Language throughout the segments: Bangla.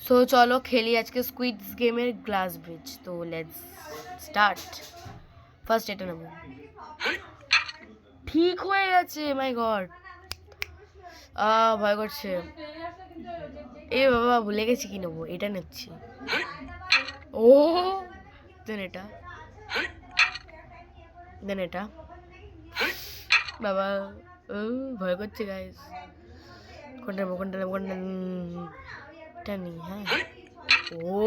সো চলো খেলি আজকে স্কুইডস গেমের গ্লাস ব্রিজ। তো লেটস স্টার্ট। ফার্স্ট এটা নেব। ঠিক হয়ে গেছে, মাই গড। ভয় করছে। এ বাবা, ভুলে গেছি কি নেবো। এটা নিচ্ছি। ও দেন এটা, দেন এটা। বাবা ভয় করছে গাইস। কোনটা নেবো, কোনটা নেবো, কোনটা? এটা নি। হ্যাঁ, ও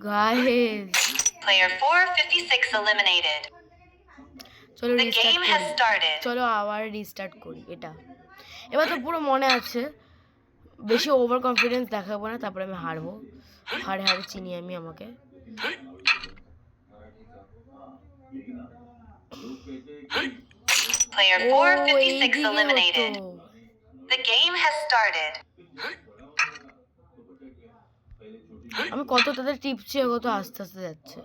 গাইস, Player 456 eliminated. চলো The game has started. চলো আবার রিস্টার্ট করি। এটা এবার তো পুরো মনে আছে। বেশি ওভার কনফিডেন্স দেখাবো না, তারপরে আমি হারবো। হারে হারে চিনি আমি আমাকে। Player 456 eliminated. The game has started. আমি কত তাদের টিপছি, কত আস্তে আস্তে যাচ্ছে।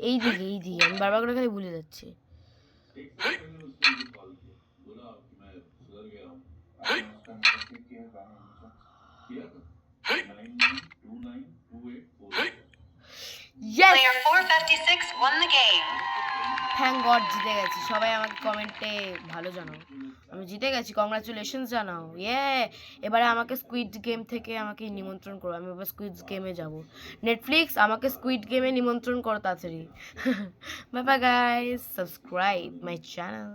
এই দিকে আমি বারবার করে খালি ভুলে যাচ্ছি। Player 456 won the game. Thank god জিতে গেছি। সবাই আমাকে কমেন্টে ভালো জানাও, আমি জিতে গেছি, কংগ্রাচুলেশনস জানাও। এবারে আমাকে স্কুইড গেম থেকে আমাকে নিমন্ত্রণ করো। আমি এবার স্কুইড গেমে যাব। নেটফ্লিক্স আমাকে স্কুইড গেমে নিমন্ত্রণ করো তাড়াতাড়ি। Bye bye guys, subscribe my channel.